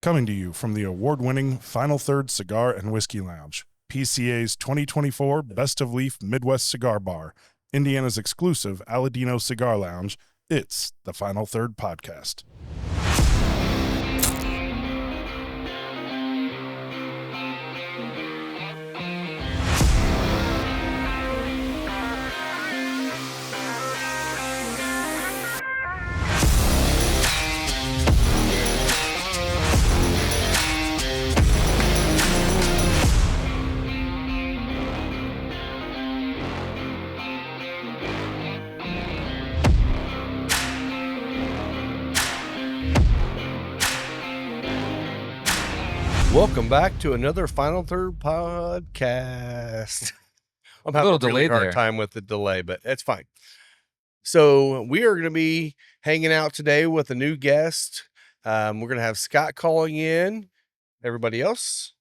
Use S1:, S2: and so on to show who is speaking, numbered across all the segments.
S1: Coming to you from the award-winning Final Third Cigar and Whiskey Lounge, PCA's 2024 Best of Leaf Midwest Cigar Bar, Indiana's exclusive Aladino Cigar Lounge, it's the Final Third Podcast.
S2: Welcome back to another Final Third podcast. I'm having a
S3: little
S2: really
S3: delayed
S2: hard
S3: there.
S2: time with the delay, but it's fine. So we are going to be hanging out today with a new guest. We're going to have Scott calling in. Everybody else?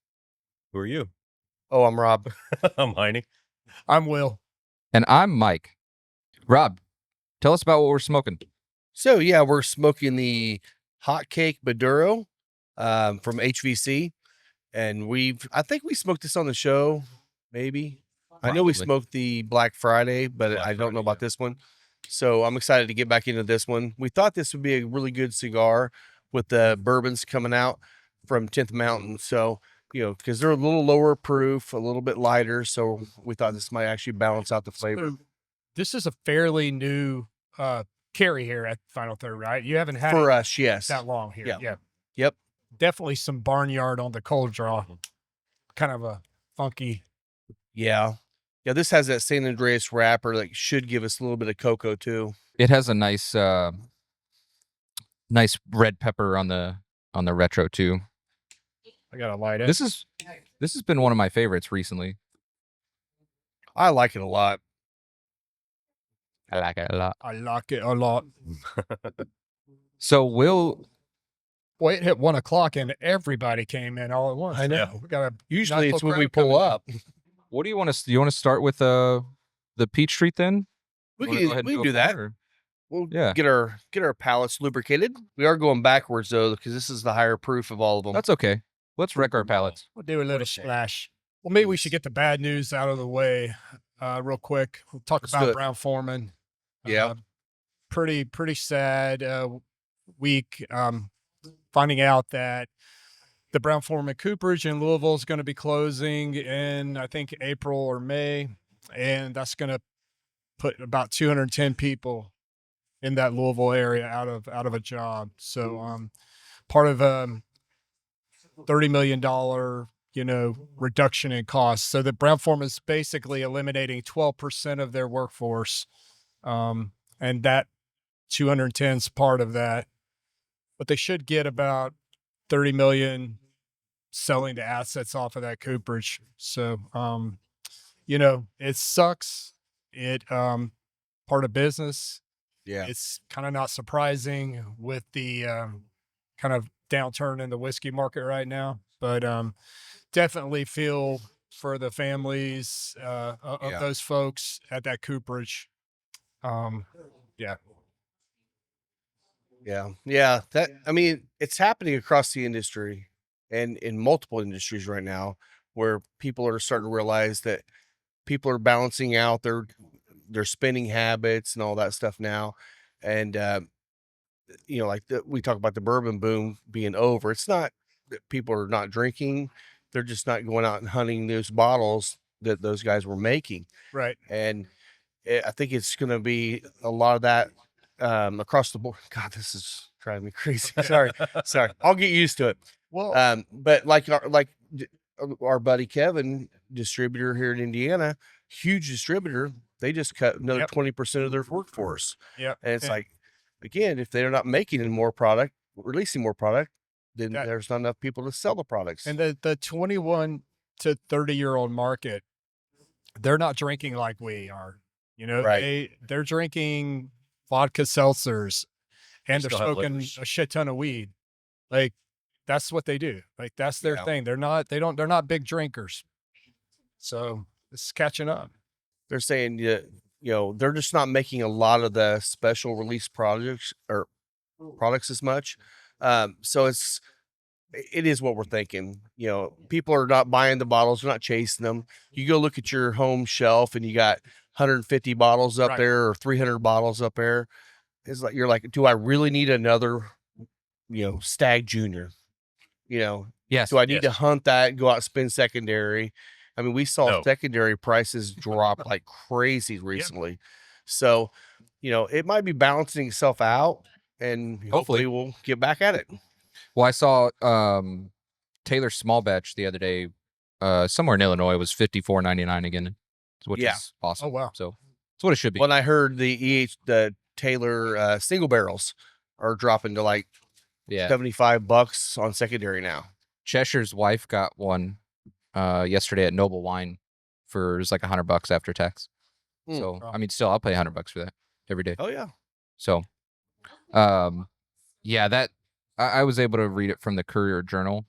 S4: Who are you?
S2: Oh, I'm Rob.
S4: I'm Heine.
S5: I'm Will.
S3: And I'm Mike. Rob, tell us about what we're smoking.
S2: So yeah, we're smoking the Hot Cake Maduro from HVC. And I think we smoked this on the show, maybe. I know we
S3: Probably.
S2: smoked the Black Friday, but
S4: Black
S2: I don't know
S4: Friday,
S2: about this one. So I'm excited to get back into this one. We thought this would be a really good cigar with the bourbons coming out from 10th Mountain. So, because they're a little lower proof, a little bit lighter. So we thought this might actually balance out the flavor.
S5: So this is a fairly new carry here at Final Third, right? You haven't had
S2: For
S5: it
S2: us, yes.
S5: that long here.
S2: Yeah.
S5: Yeah.
S2: Yep.
S5: Definitely some barnyard on the cold draw. Kind of a funky.
S2: Yeah. Yeah, this has that San Andreas wrapper that should give us a little bit of cocoa too.
S3: It has a nice nice red pepper on the retro too.
S5: I gotta light it.
S3: This has been one of my favorites recently.
S2: I like it a lot.
S3: I like it a lot.
S5: I like it a lot.
S3: So Will,
S5: Boy, it hit 1 o'clock and everybody came in all at once.
S2: I know.
S5: We got a
S2: Usually it's
S5: Knoxville
S2: when we
S5: crowd
S2: pull
S5: coming in.
S2: up.
S3: what do you want to do? You want to start with the Peach Street then?
S2: We
S3: You wanna
S2: can
S3: go ahead and
S2: do
S3: a
S2: that.
S3: pour, or-
S2: We'll
S3: Yeah.
S2: get our palates lubricated. We are going backwards though, because this is the higher proof of all of them.
S3: That's okay. Let's wreck our palates.
S5: We'll do a little splash. Well, maybe we should get the bad news out of the way real quick. We'll talk
S2: Let's do
S5: about
S2: it.
S5: Brown Foreman.
S2: Yeah.
S5: Pretty sad week. Finding out that the Brown Foreman Cooperage in Louisville is going to be closing in, I think, April or May. And that's going to put about 210 people in that Louisville area out of a job. So part of $30 million, reduction in costs. So the Brown Foreman is basically eliminating 12% of their workforce. And that 210 is part of that. But they should get about 30 million selling the assets off of that cooperage. So, it sucks. It part of business.
S2: Yeah.
S5: It's kind of not surprising with the kind of downturn in the whiskey market right now, but definitely feel for the families of
S2: Yeah.
S5: those folks at that cooperage.
S2: Yeah. It's happening across the industry and in multiple industries right now where people are starting to realize that people are balancing out their spending habits and all that stuff now. And we talk about the bourbon boom being over. It's not that people are not drinking. They're just not going out and hunting those bottles that those guys were making.
S5: Right.
S2: And I think it's going to be a lot of that across the board. God, this is driving me crazy. Sorry. I'll get used to it.
S5: Well,
S2: But like our buddy Kevin, distributor here in Indiana, huge distributor, they just cut another
S5: Yep.
S2: 20% of their workforce.
S5: yeah.
S2: And it's like, again, if they're not making any more product, releasing more product, then
S5: That-
S2: there's not enough people to sell the products.
S5: And the 21 to 30-year-old market, they're not drinking like we are.
S2: Right.
S5: They're drinking vodka seltzers and they're
S4: Still have
S5: smoking
S4: liquors.
S5: a shit ton of weed. Like that's what they do. Like that's their
S2: Yeah.
S5: thing. They're not big drinkers. So it's catching up.
S2: They're saying they're just not making a lot of the special release projects or products as much. So it's it is what we're thinking. You know, people are not buying the bottles, they're not chasing them. You go look at your home shelf and you got 150 bottles up
S5: Right.
S2: there or 300 bottles up there. It's like you're like, do I really need another, Stag Junior?
S3: Yes.
S2: Do I need to
S4: Yes.
S2: hunt that and go out and spend secondary? I mean, we saw
S4: No.
S2: secondary prices drop like crazy recently. So, it might be balancing itself out, and hopefully we'll get back at it.
S3: Well, I saw Taylor Small Batch the other day, somewhere in Illinois, was $54.99 again, which
S2: Yeah.
S3: is awesome.
S5: Oh, wow.
S3: So that's what it should be.
S2: When I heard the Taylor single barrels are dropping to like
S3: Yeah.
S2: $75 on secondary now.
S3: Cheshire's wife got one yesterday at Noble Wine for it was like $100 after tax.
S2: Mm.
S3: So
S5: Wow.
S3: I mean, still I'll pay $100 for that every day.
S2: Oh yeah.
S3: So, yeah, that I was able to read it from the Courier Journal,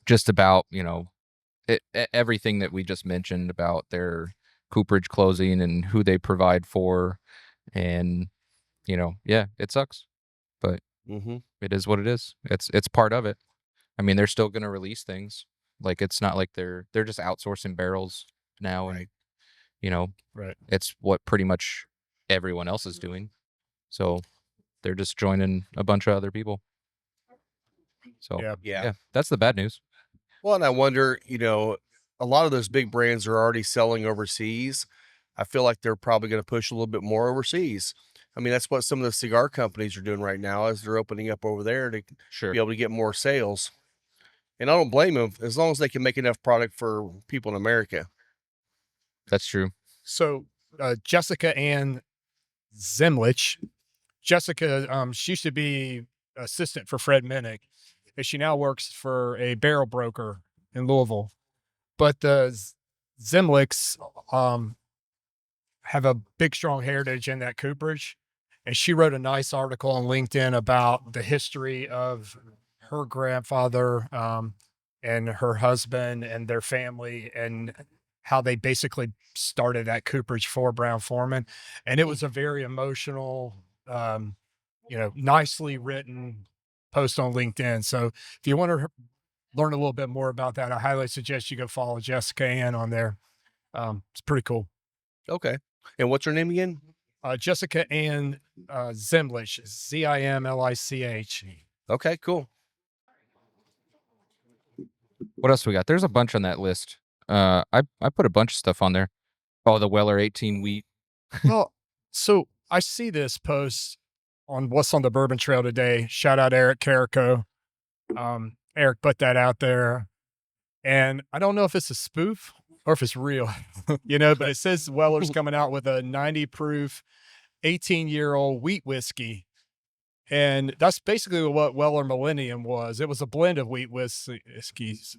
S3: just about everything that we just mentioned about their cooperage closing and who they provide for, and yeah, it sucks, but
S2: Mm-hmm.
S3: it is what it is. It's part of it. I mean, they're still gonna release things. Like it's not like they're just outsourcing barrels now,
S2: Right.
S3: and
S5: Right.
S3: it's what pretty much everyone else is doing. So they're just joining a bunch of other people. So
S5: Yeah.
S2: Yeah.
S3: that's the bad news.
S2: Well, and I wonder, a lot of those big brands are already selling overseas. I feel like they're probably going to push a little bit more overseas. I mean, that's what some of the cigar companies are doing right now, is they're opening up over there to
S3: Sure.
S2: be able to get more sales. And I don't blame them, as long as they can make enough product for people in America.
S3: That's true.
S5: So Jessica Ann Zemlich, Jessica, she used to be assistant for Fred Minnick, and she now works for a barrel broker in Louisville. But the Zemlichs have a big, strong heritage in that cooperage. And she wrote a nice article on LinkedIn about the history of her grandfather and her husband and their family, and how they basically started that cooperage for Brown-Forman. And it was a very emotional, nicely written post on LinkedIn. So if you want to learn a little bit more about that, I highly suggest you go follow Jessica Ann on there. It's pretty cool.
S2: Okay. And what's her name again?
S5: Jessica Ann Zemlich, Zimlich.
S2: Okay, cool.
S3: What else we got? There's a bunch on that list. I put a bunch of stuff on there. Oh, the Weller 18 wheat.
S5: Well, so I see this post on What's on the Bourbon Trail today. Shout out Eric Carrico. Eric put that out there. And I don't know if it's a spoof or if it's real, but it says Weller's coming out with a 90 proof 18-year-old wheat whiskey. And that's basically what Weller Millennium was. It was a blend of wheat whiskeys.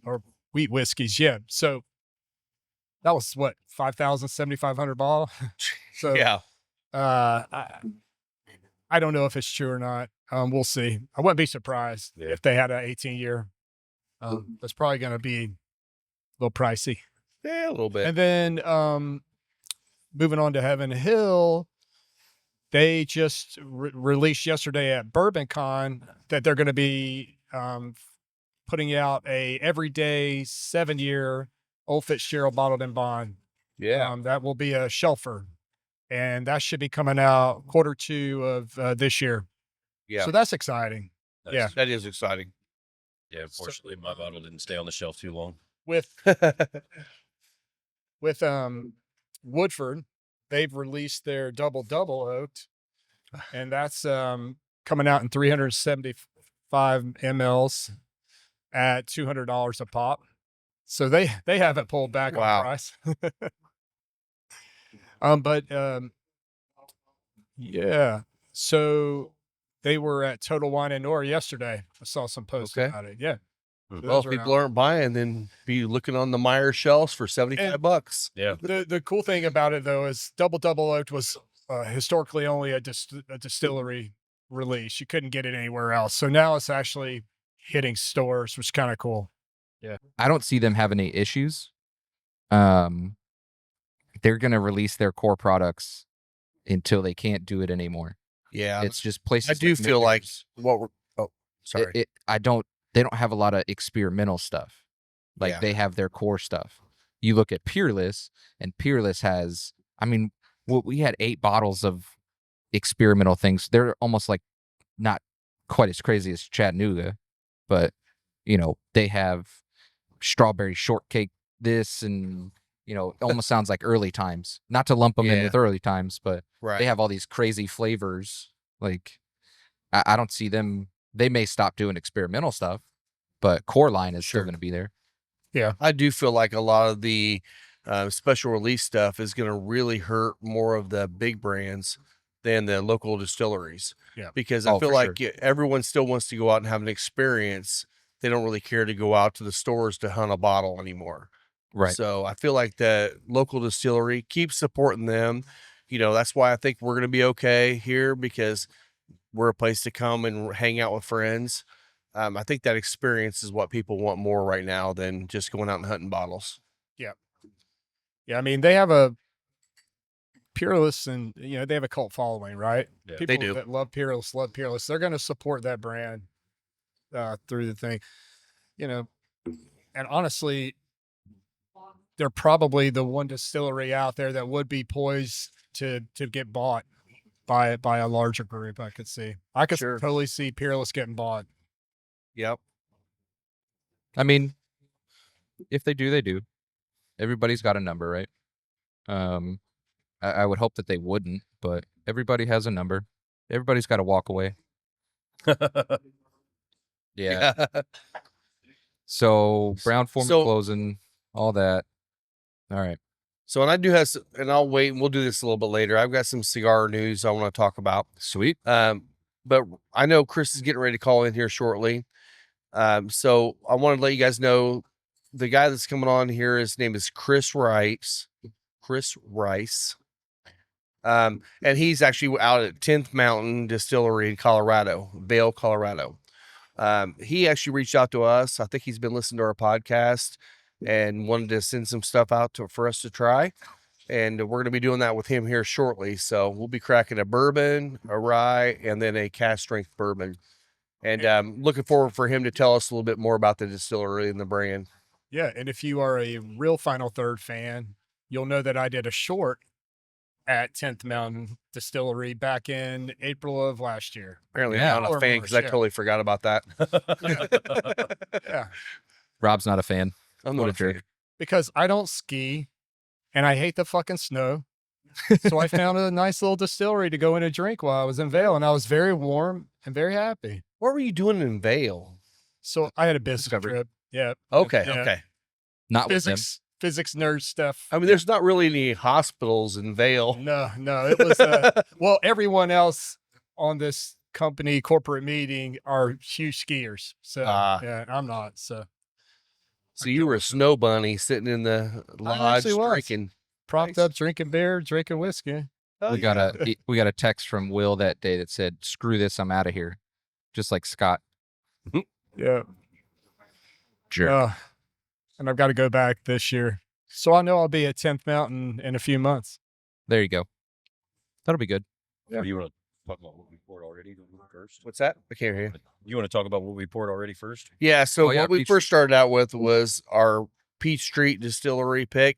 S5: Yeah. So that was what, 5,000, 7,500 bottle. So
S2: Yeah.
S5: I don't know if it's true or not. We'll see. I wouldn't be surprised if they had an 18-year. That's probably going to be a little pricey.
S2: Yeah, a little bit.
S5: And then moving on to Heaven Hill, they just released yesterday at BourbonCon that they're going to be putting out a everyday 7-year Old Fitzgerald bottled in bond.
S2: Yeah.
S5: That will be a shelfer, and that should be coming out Q2 of this year.
S2: Yeah.
S5: So that's exciting. Yeah.
S2: That is exciting.
S4: Yeah, unfortunately, my bottle didn't stay on the shelf too long.
S5: With Woodford, they've released their double oaked, and that's coming out in 375 mLs at $200 a pop. So they haven't pulled back
S2: Wow.
S5: on price. Yeah. So they were at Total Wine and Nora yesterday. I saw some posts
S2: Okay.
S5: about it. Yeah.
S4: Hmm.
S5: So
S2: Well,
S5: those
S2: if
S5: are
S2: people
S5: out.
S2: aren't buying, then be looking on the Meyer shelves for $75.
S4: Yeah.
S5: The cool thing about it though is double oaked was historically only a distillery release. You couldn't get it anywhere else. So now it's actually hitting stores, which is kind of cool.
S3: I don't see them having any issues. They're gonna release their core products until they can't do it anymore.
S2: Yeah.
S3: It's just places.
S2: I do
S3: like
S2: feel like
S3: Midway's.
S2: what we're Sorry.
S3: They don't have a lot of experimental stuff. Like
S2: Yeah.
S3: they have their core stuff. You look at Peerless, and Peerless has, I mean, we had 8 bottles of experimental things. They're almost like not quite as crazy as Chattanooga, but they have strawberry shortcake this, and it almost sounds like early times. Not to lump them in
S2: Yeah.
S3: with early times, but
S2: Right.
S3: they have all these crazy flavors. Like I don't see them. They may stop doing experimental stuff, but core line is still
S2: Sure.
S3: going to be there.
S5: Yeah.
S2: I do feel like a lot of the special release stuff is going to really hurt more of the big brands than the local distilleries.
S5: Yeah.
S2: Because I
S3: Oh,
S2: feel
S3: for
S2: like everyone still wants to go out and have an experience. They don't really care to go out to the stores to hunt a bottle anymore.
S3: Right.
S2: So I feel like the local distillery, keep supporting them. That's why I think we're going to be okay here, because we're a place to come and hang out with friends. I think that experience is what people want more right now than just going out and hunting bottles.
S5: Yeah. I mean, they have a Peerless, and they have a cult following, right?
S4: Yeah.
S5: People
S2: They do.
S5: that love Peerless. They're going to support that brand through the thing, and honestly, they're probably the one distillery out there that would be poised to get bought by a larger group. I could
S2: Sure.
S5: totally see Peerless getting bought.
S2: Yep.
S3: I mean, if they do, they do. Everybody's got a number, right? I would hope that they wouldn't, but everybody has a number. Everybody's got to walk away. Yeah. So Brown Forman
S2: So-
S3: closing, all that. All right.
S2: So, and I do have, and I'll wait and we'll do this a little bit later. I've got some cigar news I want to talk about.
S3: Sweet.
S2: But I know Chris is getting ready to call in here shortly. So I wanted to let you guys know the guy that's coming on here, his name is Chris Rice. And he's actually out at 10th Mountain Distillery in Colorado, Vail, Colorado. He actually reached out to us. I think he's been listening to our podcast and wanted to send some stuff out for us to try. And we're going to be doing that with him here shortly. So we'll be cracking a bourbon, a rye, and then a cast strength bourbon. And looking forward for him to tell us a little bit more about the distillery and the brand.
S5: Yeah, and if you are a real Final Third fan, you'll know that I did a short at 10th Mountain Distillery back in April of last year.
S2: Apparently,
S3: Yeah.
S2: I'm not a
S5: Or
S2: fan
S5: March,
S2: because I
S5: yeah.
S2: totally forgot about that.
S5: Yeah,
S3: Rob's not a fan.
S2: I'm
S3: What
S2: not
S3: a
S2: a fan.
S3: jerk.
S5: because I don't ski and I hate the fucking snow. So I found a nice little distillery to go in and drink while I was in Vail, and I was very warm and very happy.
S2: What were you doing in Vail?
S5: So I had a business
S3: Discovery.
S5: trip. Yeah.
S2: Okay,
S5: Yeah.
S2: okay.
S3: Not with them.
S5: Physics nerd stuff.
S2: I mean, there's not really any hospitals in Vail.
S5: No, it was well, everyone else on this company corporate meeting are huge skiers. So yeah, I'm not. So
S2: So you were a snow bunny sitting in the lodge
S5: actually was.
S2: drinking.
S5: propped
S2: Nice.
S5: up, drinking beer, drinking whiskey.
S2: Oh,
S3: We got a text from Will that day that said, "Screw this, I'm out of here," just like Scott.
S5: Yeah.
S3: Jerk.
S5: And I've got to go back this year. So I know I'll be at 10th Mountain in a few months.
S3: There you go. That'll be good.
S5: Yeah.
S4: You want to talk about what we poured already first?
S2: What's that? I can't hear you.
S4: You want to talk about what we poured already first?
S2: Yeah. So
S3: Oh, yeah,
S2: what we
S3: Peach
S2: first started out with was our Peach Street Distillery pick.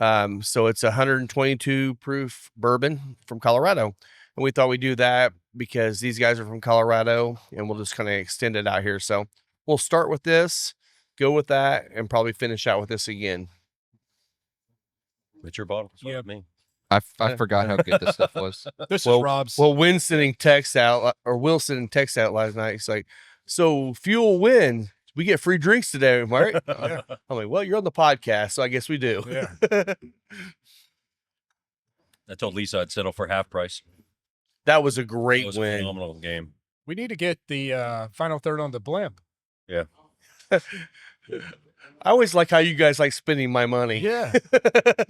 S2: So it's a 122 proof bourbon from Colorado. And we thought we'd do that because these guys are from Colorado and we'll just kind of extend it out here. So we'll start with this, go with that, and probably finish out with this again.
S4: It's your bottle. It's
S5: Yeah.
S4: with me.
S3: I forgot how good this stuff was.
S5: This
S2: Well-
S5: is Rob's.
S2: Well, Will sending text out last night. He's like, so Fuel win. We get free drinks today, right?
S5: Yeah.
S2: I'm like, well, you're on the podcast, so I guess we do.
S5: Yeah.
S4: I told Lisa I'd settle for half price.
S2: That was a
S4: It
S2: great
S4: was a
S2: win.
S4: phenomenal game.
S5: We need to get the final third on the blimp.
S2: I always like how you guys like spending my money.
S5: Yeah.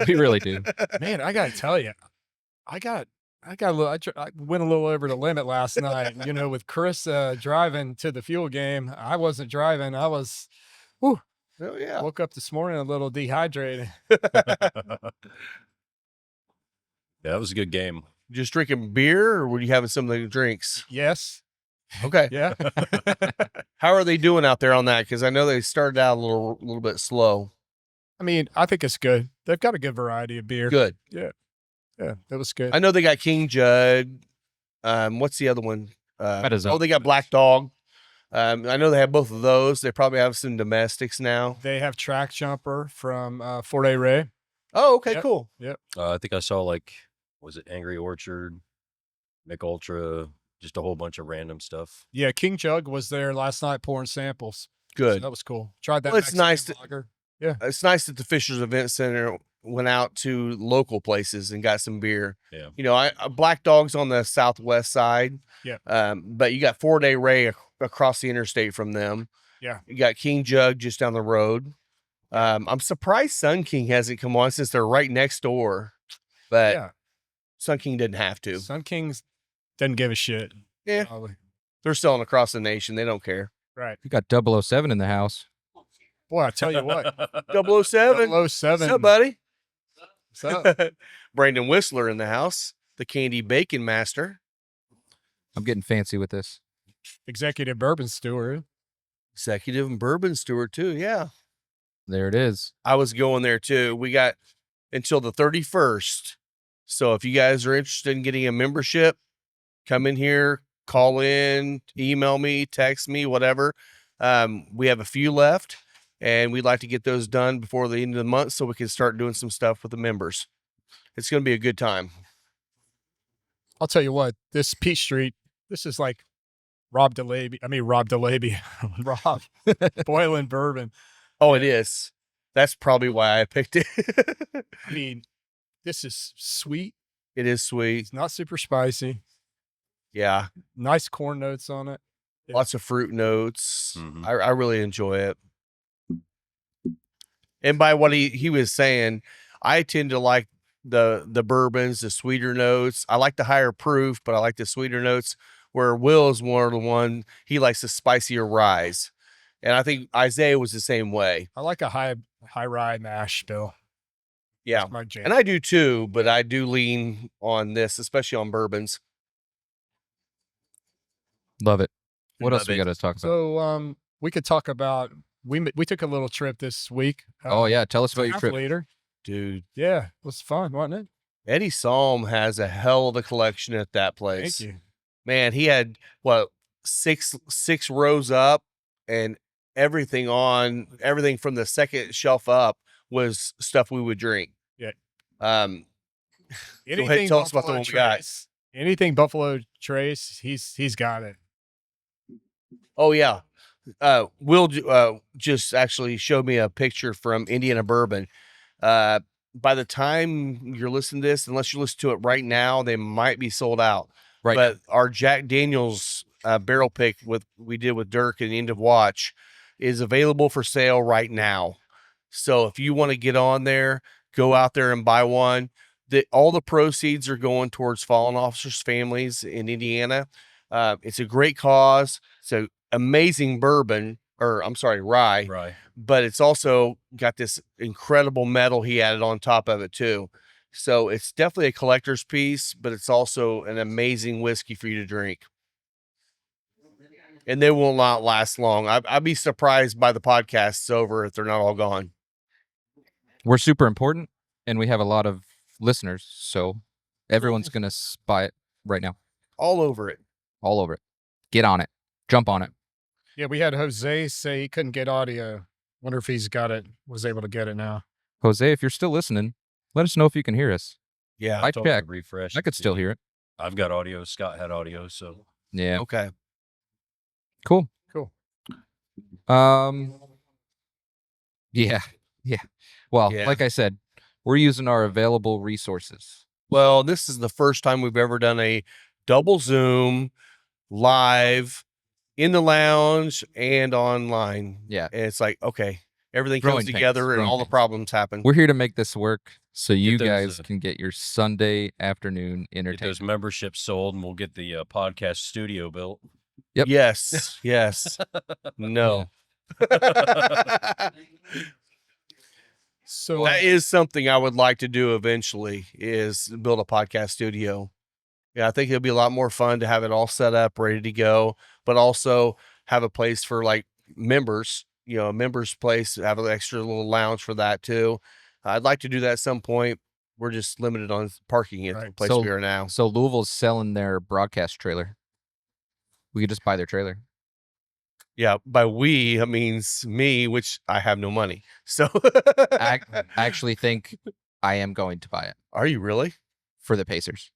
S3: We really do.
S5: Man, I got to tell you, I went a little over the limit last night, with Chris driving to the Fuel game. I wasn't driving. I was,
S2: Oh, yeah.
S5: woke up this morning a little dehydrated.
S4: Yeah, that was a good game.
S2: Just drinking beer, or were you having some of the drinks?
S5: Yes.
S2: Okay.
S5: Yeah.
S2: How are they doing out there on that? Because I know they started out a little bit slow.
S5: I mean, I think it's good. They've got a good variety of beer.
S2: Good.
S5: Yeah, that was good.
S2: I know they got King Judd. What's the other one?
S3: Metazone.
S2: They got Black Dog. I know they have both of those. They probably have some domestics now.
S5: They have Track Jumper from Fort A. Ray.
S2: Oh, okay,
S5: Yep.
S2: cool.
S4: I think I saw was it Angry Orchard, Mick Ultra, just a whole bunch of random stuff.
S5: Yeah, King Jug was there last night pouring samples. So
S2: Good.
S5: that was cool. Tried that.
S2: Well, it's
S5: Mexican
S2: nice to-
S5: lager.
S2: It's nice that the Fishers Event Center went out to local places and got some beer.
S4: Yeah.
S2: You know, Black Dog's on the southwest side.
S5: Yeah.
S2: But you got 4 Day Ray across the interstate from them.
S5: Yeah.
S2: You got King Jug just down the road. I'm surprised Sun King hasn't come on since they're right next door. But
S5: Yeah.
S2: Sun King didn't have to.
S5: Sun Kings doesn't give a shit.
S2: Yeah.
S5: Probably.
S2: They're selling across the nation. They don't care.
S5: Right.
S3: You got 007 in the house.
S5: Boy, I tell you what.
S2: 007.
S5: 007.
S2: What's up, buddy?
S5: What's up?
S2: Brandon Whistler in the house. The Candy Bacon Master.
S3: I'm getting fancy with this.
S5: Executive bourbon steward.
S2: Executive and Bourbon Steward, too. Yeah.
S3: There it is.
S2: I was going there, too. We got until the 31st. So if you guys are interested in getting a membership, come in here, call in, email me, text me, whatever. We have a few left, and we'd like to get those done before the end of the month so we can start doing some stuff with the members. It's going to be a good time.
S5: I'll tell you what, this Peach Street, this is like Rob DeLaby. Rob Boylan bourbon.
S2: Oh, it is. That's probably why I picked it.
S5: I mean, this is sweet.
S2: It is sweet.
S5: It's not super spicy.
S2: Yeah.
S5: Nice corn notes on it. Yeah.
S2: Lots of fruit notes.
S4: Mhm.
S2: I really enjoy it. And by what he was saying, I tend to like the bourbons, the sweeter notes. I like the higher proof, but I like the sweeter notes. Where Will is one of the one, he likes the spicier ryes. And I think Isaiah was the same way.
S5: I like a high rye mash, Bill.
S2: Yeah.
S5: That's my jam.
S2: And I do too, but I do lean on this, especially on bourbons.
S3: Love it. What
S4: Love
S3: else we
S4: it.
S3: got to talk about?
S5: So we could talk about we took a little trip this week.
S3: Oh yeah, tell us about your
S5: half
S3: trip.
S5: liter.
S2: Dude,
S5: Yeah, it was fun, wasn't it?
S2: Eddie Salm has a hell of a collection at that place.
S5: Thank you.
S2: Man, he had six rows up, and everything from the second shelf up was stuff we would drink.
S5: Yeah.
S2: Anything tell us about the
S5: Buffalo
S2: one we got.
S5: Trace. Anything Buffalo Trace, he's got it.
S2: Oh yeah. Will just actually showed me a picture from Indiana Bourbon. By the time you're listening to this, unless you listen to it right now, they might be sold out.
S3: Right.
S2: But our Jack Daniels barrel pick we did with Dirk at the end of watch is available for sale right now. So if you want to get on there, go out there and buy one. All the proceeds are going towards fallen officers' families in Indiana. It's a great cause. It's an amazing bourbon, rye.
S4: Right.
S2: But it's also got this incredible metal he added on top of it too. So it's definitely a collector's piece, but it's also an amazing whiskey for you to drink. And they will not last long. I'd be surprised by the podcast's over if they're not all gone.
S3: We're super important, and we have a lot of listeners, so everyone's gonna buy it right now,
S2: All over it.
S3: all over it. Get on it, jump on it.
S5: Yeah, we had Jose say he couldn't get audio. Wonder if he's got it, was able to get it now.
S3: Jose, if you're still listening, let us know if you can hear us.
S2: Yeah.
S3: I
S4: Told him to
S3: checked.
S4: refresh.
S3: I could still hear it.
S4: I've got audio. Scott had audio, so
S3: Yeah,
S2: Okay.
S3: cool.
S5: Cool.
S3: Yeah. Well,
S2: Yeah.
S3: like I said, we're using our available resources.
S2: Well, this is the first time we've ever done a double Zoom live in the lounge and online.
S3: Yeah.
S2: And it's like, okay, everything
S3: Growing
S2: comes
S3: pains,
S2: together and
S3: growing
S2: all the
S3: pains.
S2: problems happen.
S3: We're here to make this work so you
S4: those,
S3: guys can get your Sunday afternoon
S4: get
S3: entertainment.
S4: those memberships sold, and we'll get the podcast studio built.
S3: Yep.
S2: Yes. Yes. No.
S5: So
S2: That is something I would like to do eventually is build a podcast studio. Yeah, I think it'll be a lot more fun to have it all set up, ready to go, but also have a place for like members, a members place, have an extra little lounge for that too. I'd like to do that at some point. We're just limited on parking at the place we are now.
S3: So Louisville's selling their broadcast trailer. We could just buy their trailer.
S2: Yeah, by we, it means me, which I have no money. So
S3: I actually think I am going to buy it.
S2: Are you really?
S3: For the Pacers.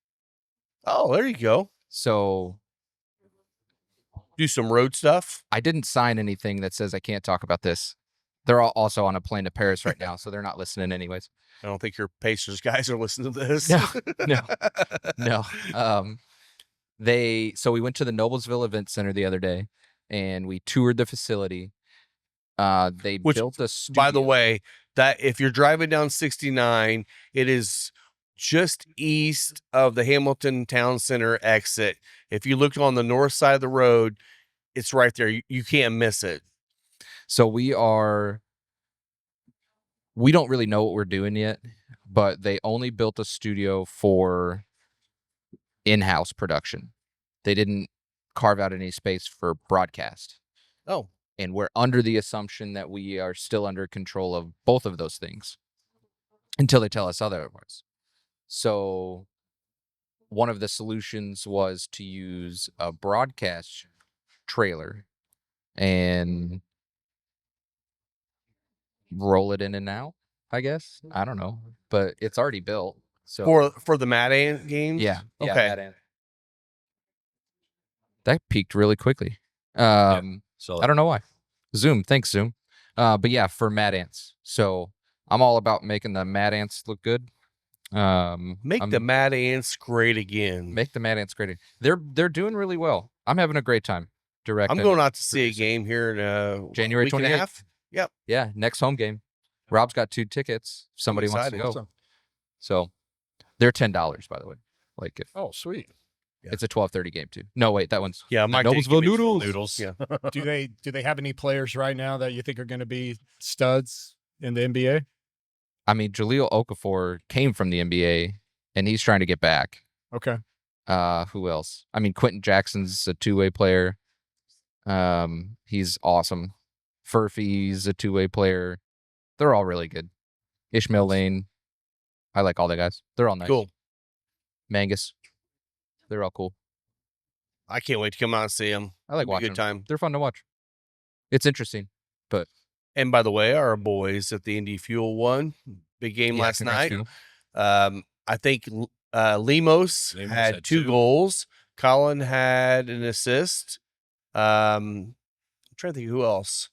S2: Oh, there you go.
S3: So
S2: do some road stuff.
S3: I didn't sign anything that says I can't talk about this. They're all also on a plane to Paris right now, so they're not listening anyways.
S2: I don't think your Pacers guys are listening to this.
S3: No. So we went to the Noblesville Event Center the other day, and we toured the facility. They built a studio.
S2: By the way, that if you're driving down 69, it is just east of the Hamilton Town Center exit. If you look on the north side of the road, it's right there. You can't miss it.
S3: So we don't really know what we're doing yet, but they only built a studio for in-house production. They didn't carve out any space for broadcast.
S2: Oh.
S3: And we're under the assumption that we are still under control of both of those things until they tell us otherwise. So one of the solutions was to use a broadcast trailer and roll it in and out, I guess. I don't know, but it's already built. So
S2: for the Mad Ant games?
S3: Yeah.
S2: Okay.
S3: Mad Ant. That peaked really quickly.
S4: So
S3: I don't know why. Zoom. Thanks, Zoom. But yeah, for Mad Ants. So I'm all about making the Mad Ants look good.
S2: Make the Mad Ants great again.
S3: Make the Mad Ants great. They're doing really well. I'm having a great time.
S2: I'm going out to see a game here in
S3: January 28th.
S2: Yep.
S3: Yeah, next home game. Rob's got 2 tickets. If somebody wants to go.
S5: Awesome.
S3: So they're $10, by the way. Like if
S5: Sweet.
S3: it's a 12:30 game too. No, wait, that one's
S2: Mike
S3: Noblesville
S2: did give me
S3: Noodles.
S4: Noodles.
S2: Yeah.
S5: Do they have any players right now that you think are going to be studs in the NBA?
S3: I mean, Jahlil Okafor came from the NBA, and he's trying to get back.
S5: Okay.
S3: Who else? I mean, Quentin Jackson's a 2-way player. He's awesome. Furphy's a 2-way player. They're all really good. Ishmael Lane. I like all the guys. They're all nice.
S2: Cool.
S3: Mangus. They're all cool.
S2: I can't wait to come out and see them.
S3: I like
S2: It'll be a
S3: watching
S2: good time.
S3: They're fun to watch. It's interesting, but
S2: And by the way, our boys at the Indy Fuel won. Big game
S3: yeah,
S2: last
S3: congrats
S2: night.
S3: to you.
S2: I think Lemos had 2 goals. Colin had an assist. I'm trying to think who else.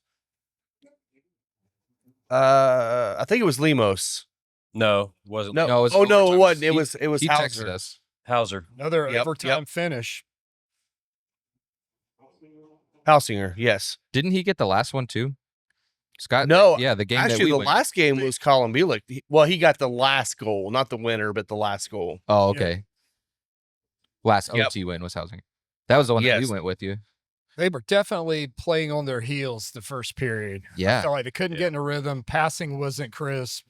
S2: I think it was Lemos.
S4: No, it wasn't.
S2: No,
S3: No, it was
S2: it
S3: overtime.
S2: wasn't. It was
S3: He texted
S2: Hauser.
S3: us.
S4: Hauser.
S5: Another
S2: Yep,
S5: overtime finish.
S2: Hausinger, yes.
S3: Didn't he get the last one too? Scott?
S2: No,
S3: Yeah, the game that
S2: Actually,
S3: we
S2: the
S3: went.
S2: last game was Colin Bielik. He got the last goal, not the winner, but the last goal.
S3: Oh, okay. Last
S2: Yep.
S3: OT win was Housing. That was the one that we
S2: Yes.
S3: went with you.
S5: They were definitely playing on their heels the first period. I
S3: Yeah.
S5: felt like they couldn't get in a rhythm. Passing wasn't crisp.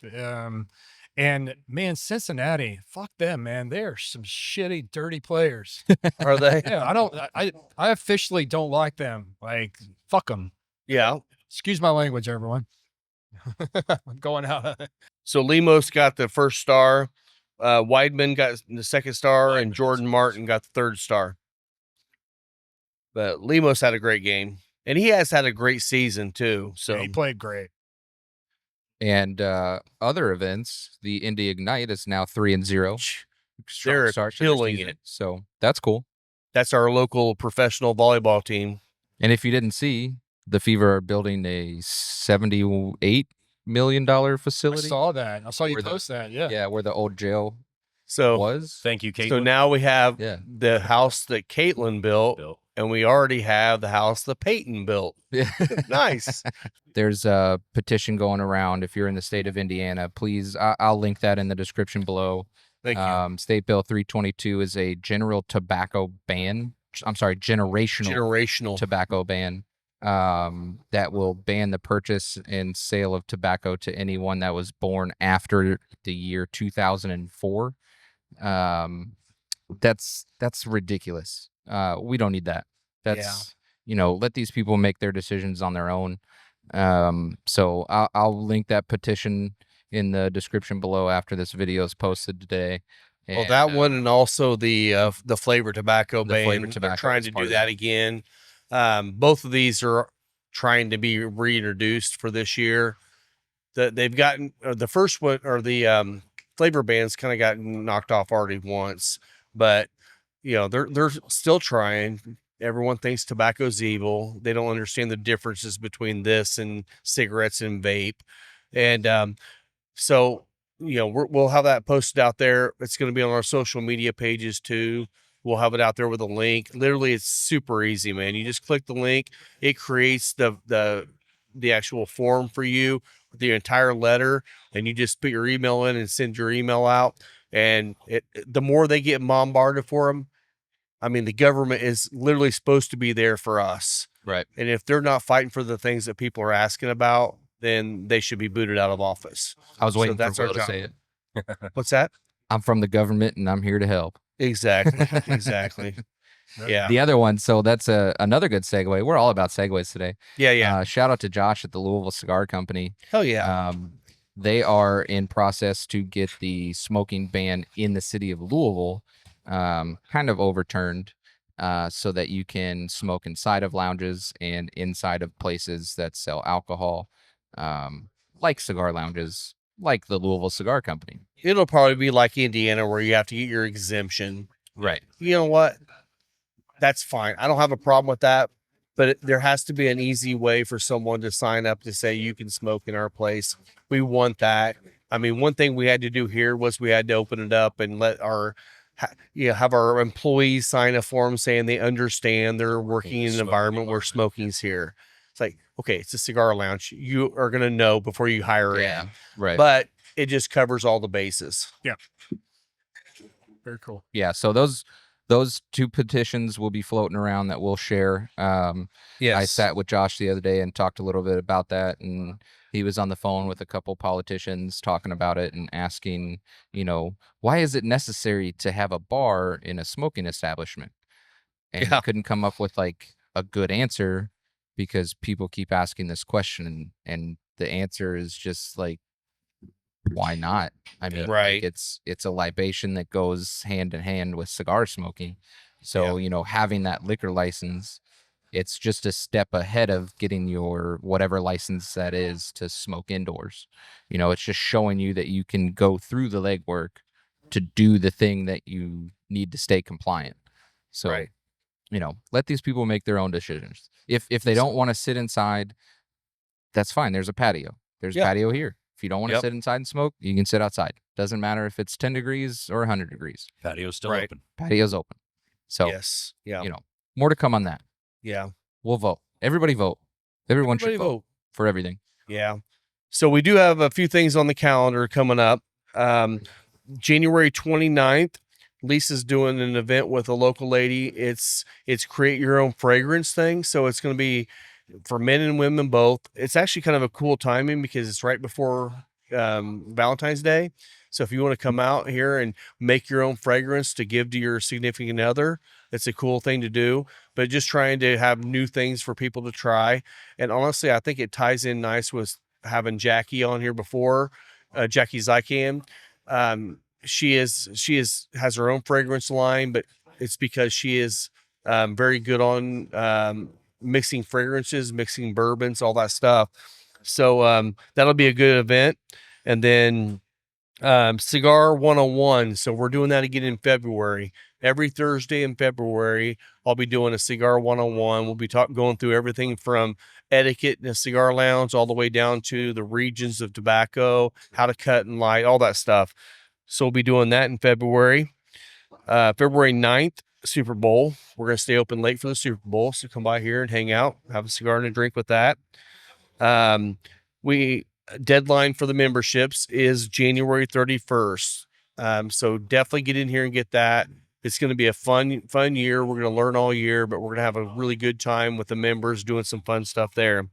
S5: And man, Cincinnati, fuck them, man. They're some shitty, dirty players.
S2: Are they?
S5: Yeah, I officially don't like them. Like, fuck them.
S2: Yeah.
S5: Excuse my language, everyone. I'm going out.
S2: So Lemos got the first star. Weidman got the second star, and Jordan Martin got the third star. But Lemos had a great game, and he has had a great season too. So
S5: He played great.
S3: And other events, the Indy Ignite is now 3-0. Strong
S2: They're
S3: start to their
S2: killing
S3: season.
S2: it.
S3: So that's cool.
S2: That's our local professional volleyball team.
S3: And if you didn't see, the Fever are building a $78 million
S5: I
S3: facility.
S5: saw that. I saw you
S3: Where the-
S5: post that. Yeah.
S3: Yeah, where the old jail
S2: So
S3: was.
S4: Thank you, Kate.
S2: so now we have
S3: Yeah.
S2: the house that Caitlin built, and we already have the house that Peyton built.
S3: Yeah.
S2: Nice.
S3: There's a petition going around. If you're in the state of Indiana, please, I'll link that in the description below.
S2: Thank you.
S3: State Bill 322 is a general tobacco ban. I'm sorry, generational tobacco ban that will ban the purchase and sale of tobacco to anyone that was born after the year 2004. that's ridiculous. We don't need that. That's let these people make their decisions on their own. So I'll link that petition in the description below after this video is posted today.
S2: Well, that one, and also the flavor tobacco ban.
S3: Flavor
S2: They're
S3: tobacco
S2: trying
S3: is
S2: to
S3: part
S2: do
S3: of
S2: that
S3: it.
S2: again. Both of these are trying to be reintroduced for this year. They've gotten the first one, or the flavor ban's kind of gotten knocked off already once, but they're still trying. Everyone thinks tobacco's evil. They don't understand the differences between this and cigarettes and vape, and so we'll have that posted out there. It's going to be on our social media pages too. We'll have it out there with a link. Literally, it's super easy, man. You just click the link. It creates the actual form for you, the entire letter, and you just put your email in and send your email out. And the more they get bombarded for them, I mean, the government is literally supposed to be there for us.
S3: Right.
S2: And if they're not fighting for the things that people are asking about, then they should be booted out of office.
S3: I was waiting
S2: that's
S3: for
S2: our
S3: Will to
S2: job.
S3: say it.
S2: What's that?
S3: I'm from the government and I'm here to help.
S2: Exactly. Exactly. Yeah.
S3: The other one, so that's another good segue. We're all about segues today.
S2: Yeah.
S3: Shout out to Josh at the Louisville Cigar Company.
S2: Hell yeah.
S3: They are in process to get the smoking ban in the city of Louisville kind of overturned so that you can smoke inside of lounges and inside of places that sell alcohol, like cigar lounges, like the Louisville Cigar Company.
S2: It'll probably be like Indiana, where you have to get your exemption.
S3: Right.
S2: You know what? That's fine. I don't have a problem with that, but there has to be an easy way for someone to sign up to say you can smoke in our place. We want that. I mean, one thing we had to do here was we had to open it up and let have our employees sign a form saying they understand they're working in an environment where smoking's here. It's like, okay, it's a cigar lounge. You are going to know before you hire in.
S3: Right.
S2: But it just covers all the bases.
S5: Yeah. Very cool.
S3: Yeah. So those two petitions will be floating around that we'll share.
S2: Yes.
S3: I sat with Josh the other day and talked a little bit about that, and he was on the phone with a couple politicians talking about it and asking, why is it necessary to have a bar in a smoking establishment? And he couldn't come up with like a good answer because people keep asking this question, and the answer is just like, why not? I mean,
S2: right.
S3: Like it's a libation that goes hand in hand with cigar smoking. So, having that liquor license, it's just a step ahead of getting your whatever license that is to smoke indoors. It's just showing you that you can go through the legwork to do the thing that you need to stay compliant. So,
S2: right.
S3: Let these people make their own decisions. If they don't want to sit inside, that's fine. There's a patio. There's a patio here. If you don't want to sit inside and smoke, you can sit outside. Doesn't matter if it's 10 degrees or 100 degrees.
S4: Patio's still open.
S3: Patio's open. So,
S2: yes. Yeah.
S3: More to come on that.
S2: Yeah.
S3: We'll vote. Everybody vote. Everyone should vote for everything.
S2: Yeah. So we do have a few things on the calendar coming up. January 29th, Lisa's doing an event with a local lady. It's create your own fragrance thing. So it's going to be for men and women both. It's actually kind of a cool timing because it's right before Valentine's Day. So if you want to come out here and make your own fragrance to give to your significant other, it's a cool thing to do. But just trying to have new things for people to try. And honestly, I think it ties in nice with having Jackie on here before, Jackie Zycam. She has her own fragrance line, but it's because she is very good on mixing fragrances, mixing bourbons, all that stuff. So that'll be a good event. And then Cigar 101. So we're doing that again in February. Every Thursday in February, I'll be doing a Cigar 101. We'll be going through everything from etiquette in a cigar lounge all the way down to the regions of tobacco, how to cut and light, all that stuff. So we'll be doing that in February. February 9th, Super Bowl. We're going to stay open late for the Super Bowl. So come by here and hang out, have a cigar and a drink with that. Deadline for the memberships is January 31st. So definitely get in here and get that. It's going to be a fun year. We're going to learn all year, but we're going to have a really good time with the members doing some fun stuff there.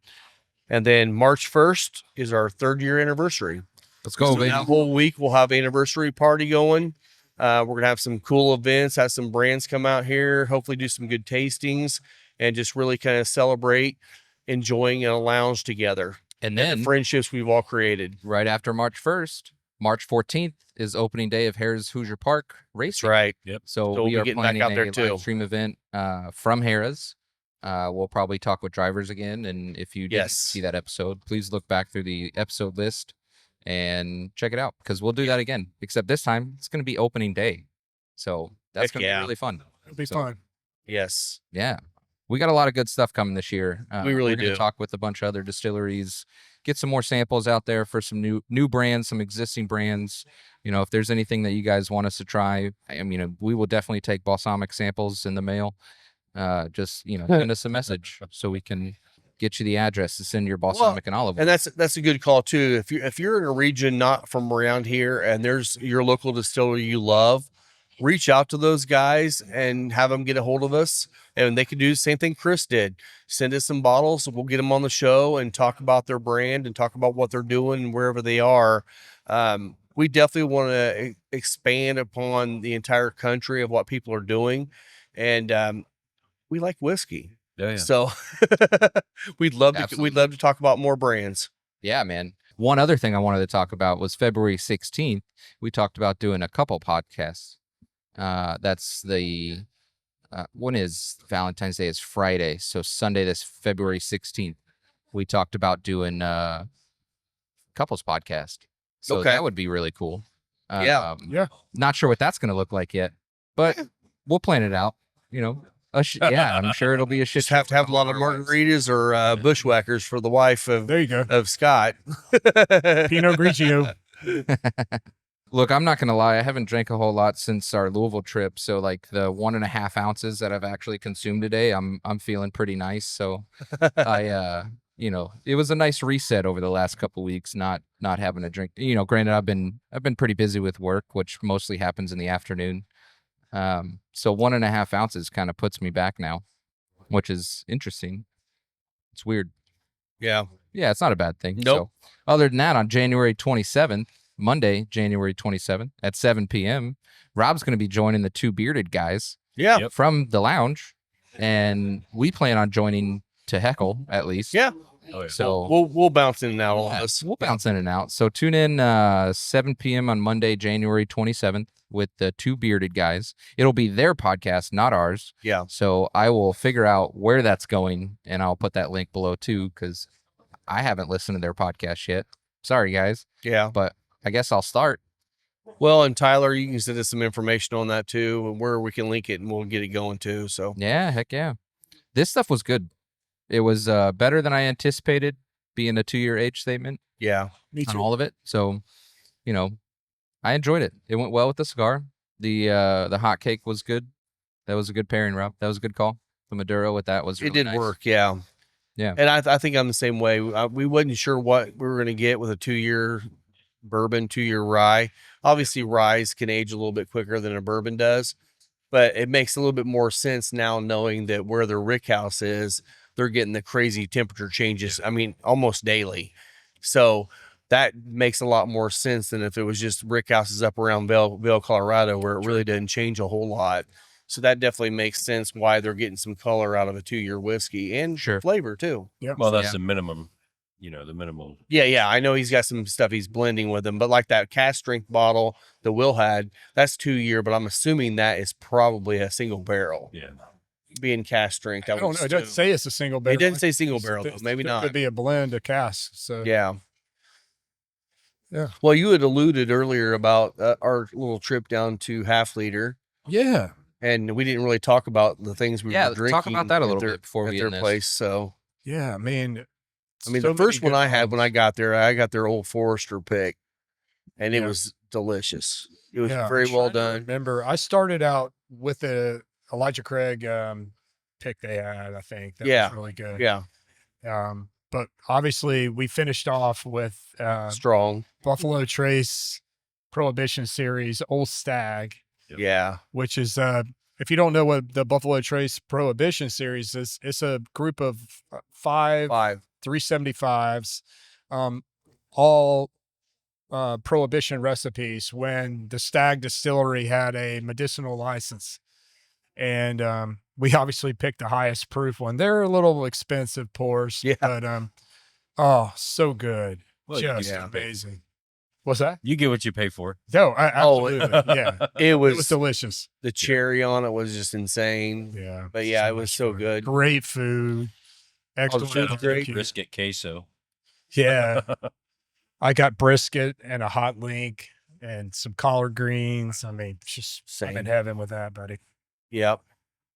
S2: And then March 1st is our 3rd year anniversary.
S3: Let's go,
S2: So
S3: baby.
S2: that whole week we'll have an anniversary party going. We're going to have some cool events, have some brands come out here, hopefully do some good tastings, and just really kind of celebrate enjoying in a lounge together.
S3: And
S2: The
S3: then
S2: friendships we've all created.
S3: right after March 1st, March 14th is opening day of Harrah's Hoosier Park Racing.
S2: That's right.
S4: Yep.
S3: So
S2: So
S3: we
S2: we'll
S3: are
S2: be getting back
S3: planning
S2: out there
S3: a
S2: too.
S3: live stream event from Harrah's. We'll probably talk with drivers again. And if you didn't
S2: Yes.
S3: see that episode, please look back through the episode list and check it out, because we'll do that again. Except this time it's going to be opening day. So that's
S2: Heck
S3: going to
S2: yeah.
S3: be really fun.
S5: It'll be
S3: So,
S5: fun.
S2: Yes.
S3: Yeah. We got a lot of good stuff coming this year.
S2: We really
S3: we're gonna
S2: do.
S3: talk with a bunch of other distilleries, get some more samples out there for some new brands, some existing brands. If there's anything that you guys want us to try, we will definitely take balsamic samples in the mail. Just send us a message so we can get you the address to send your balsamic and olive oil.
S2: And that's a good call too. If you're in a region not from around here and there's your local distillery you love, reach out to those guys and have them get a hold of us. And they could do the same thing Chris did. Send us some bottles. We'll get them on the show and talk about their brand and talk about what they're doing wherever they are. We definitely want to expand upon the entire country of what people are doing. And we like whiskey.
S4: Yeah.
S2: So we'd love to talk about more brands.
S3: Yeah, man. One other thing I wanted to talk about was February 16th. We talked about doing a couple podcasts. That's the when is Valentine's Day? Is Friday, so Sunday, this February 16th. We talked about doing couples podcast. So
S2: Okay.
S3: that would be really cool.
S2: Yeah.
S3: Not sure what that's going to look like yet, but we'll plan it out. I'm sure it'll be a shit.
S2: Just have to have a lot of
S3: show.
S2: margaritas or bushwhackers for the wife
S5: There you go.
S2: of Scott.
S5: Pinot Grigio.
S3: Look, I'm not gonna lie. I haven't drank a whole lot since our Louisville trip. So like the 1.5 ounces that I've actually consumed today, I'm feeling pretty nice. So it was a nice reset over the last couple weeks, not having a drink. Granted, I've been pretty busy with work, which mostly happens in the afternoon. So 1.5 ounces kind of puts me back now, which is interesting. It's weird.
S2: Yeah.
S3: Yeah, it's not a bad thing.
S2: Nope.
S3: So other than that, on January 27th, Monday, January 27th at 7 p.m., Rob's going to be joining the Two Bearded Guys
S2: Yeah.
S4: Yep.
S3: from the lounge, and we plan on joining to heckle at least.
S2: Yeah.
S4: Oh, yeah.
S3: So
S2: We'll bounce in and out on
S3: yeah,
S2: this.
S3: we'll bounce in and out. So tune in 7 p.m. on Monday, January 27th with the Two Bearded Guys. It'll be their podcast, not ours.
S2: Yeah.
S3: So I will figure out where that's going, and I'll put that link below too, because I haven't listened to their podcast yet. Sorry, guys,
S2: Yeah.
S3: but I guess I'll start.
S2: Well, and Tyler, you can send us some information on that too, and where we can link it, and we'll get it going too. So
S3: Yeah, heck yeah. This stuff was good. It was better than I anticipated, being a 2-year age statement
S2: yeah.
S5: Me
S3: on
S5: too.
S3: all of it. So, I enjoyed it. It went well with the cigar. The hot cake was good. That was a good pairing, Rob. That was a good call. The Maduro with that was
S2: It
S3: really
S2: did
S3: nice.
S2: work. Yeah.
S3: Yeah.
S2: And I think I'm the same way. We wasn't sure what we were going to get with a 2-year bourbon, 2-year rye. Obviously, ryes can age a little bit quicker than a bourbon does, but it makes a little bit more sense now knowing that where their rick house is, they're getting the crazy temperature changes. I mean, almost daily. So that makes a lot more sense than if it was just rick houses up around Vail, Colorado, where it really didn't change a whole lot. So that definitely makes sense why they're getting some color out of a 2-year whiskey and
S3: Sure.
S2: flavor too.
S5: Yeah.
S4: Well, that's
S3: Yeah.
S4: the minimum. The minimum.
S2: Yeah. I know he's got some stuff he's blending with them, but like that cast strength bottle that Will had, that's 2-year, but I'm assuming that is probably a single barrel
S4: Yeah.
S2: being cast strength.
S5: I don't know. It doesn't say it's a single barrel.
S2: It didn't say single
S5: It's-
S2: barrel, though.
S5: it's-
S2: Maybe
S5: it
S2: not.
S5: could be a blend of casks. So
S2: Yeah.
S5: Yeah.
S2: Well, you had alluded earlier about our little trip down to Half Liter,
S5: yeah.
S2: and we didn't really talk about the things we
S3: Yeah,
S2: were
S3: let's
S2: drinking.
S3: talk about that a
S2: at
S3: little
S2: their-
S3: bit before
S2: at
S3: we
S2: their
S3: end this.
S2: place. So,
S5: Yeah.
S2: I mean,
S5: so
S2: the first
S5: many
S2: one
S5: good
S2: I had when
S5: ones.
S2: I got there, I got their Old Forester pick, and it
S5: Yeah.
S2: was delicious. It was
S5: Yeah, I'm
S2: very well
S5: trying to
S2: done.
S5: Remember, I started out with the Elijah Craig pick they had. I think that
S2: Yeah.
S5: was really good.
S2: Yeah,
S5: But obviously, we finished off with
S2: strong.
S5: Buffalo Trace Prohibition Series Old Stag,
S4: Yep.
S2: Yeah,
S5: which is if you don't know what the Buffalo Trace Prohibition Series is, it's a group of 5
S2: 5.
S5: 375s, all prohibition recipes when the Stag Distillery had a medicinal license. And we obviously picked the highest proof one. They're a little expensive pours,
S2: Yeah.
S5: but oh, so good.
S4: Well,
S5: Just
S2: yeah.
S5: amazing. What's that?
S4: You get what you pay for.
S5: No, absolutely. Yeah.
S2: It
S5: It
S2: was,
S5: was delicious.
S2: the cherry on it was just insane.
S5: Yeah.
S2: But yeah, it was
S5: much
S2: so
S5: fun.
S2: good.
S5: Great food. Excellent.
S2: food's great.
S5: barbecue.
S4: Brisket queso.
S5: Yeah. I got brisket and a hot link and some collard greens. I mean, just I'm in
S2: Same.
S5: heaven with that, buddy.
S2: Yep.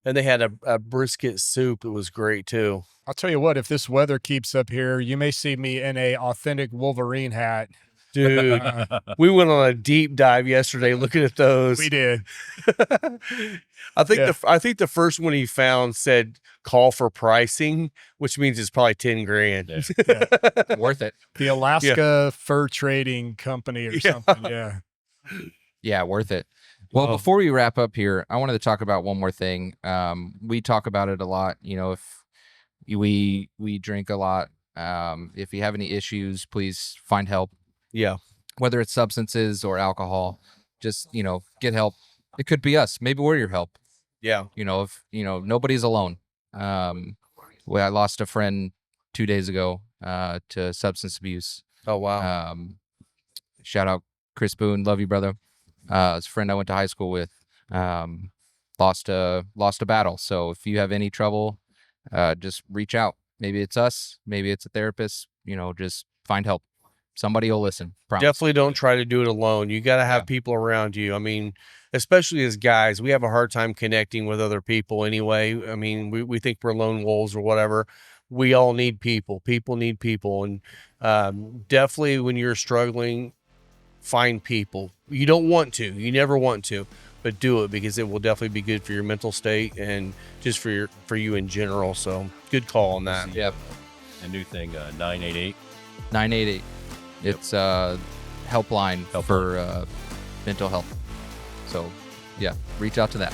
S2: And they had a brisket soup. It was great too.
S5: I'll tell you what, if this weather keeps up here, you may see me in a authentic Wolverine hat.
S2: Dude, we went on a deep dive yesterday looking at those.
S5: We did.
S2: I think
S5: Yeah.
S2: I think the first one he found said call for pricing, which means it's probably 10 grand.
S4: Yeah.
S3: Worth it.
S5: The Alaska Fur Trading Company or
S2: Yeah.
S5: something. Yeah.
S3: Yeah, worth it. Well,
S2: Oh.
S3: before we wrap up here, I wanted to talk about one more thing. We talk about it a lot. You know, if we drink a lot, if you have any issues, please find help.
S2: Yeah.
S3: Whether it's substances or alcohol, just, you know, get help. It could be us. Maybe we're your help.
S2: Yeah.
S3: You know, if, you know, nobody's alone. Well, I lost a friend 2 days ago to substance abuse.
S2: Oh, wow.
S3: Shout out Chris Boone. Love you, brother. It's a friend I went to high school with. Lost a battle. So if you have any trouble, just reach out. Maybe it's us. Maybe it's a therapist. You know, just find help. Somebody will listen. Promise.
S2: Definitely don't try to do it alone. You got to have
S3: Yeah.
S2: people around you. I mean, especially as guys, we have a hard time connecting with other people anyway. I mean, we think we're lone wolves or whatever. We all need people. People need people. And definitely when you're struggling, find people. You don't want to. You never want to. But do it because it will definitely be good for your mental state and just for you in general. So good call on that.
S3: Yep.
S4: A new thing, 988.
S3: 988. It's a helpline for mental health. So, yeah, reach out to that.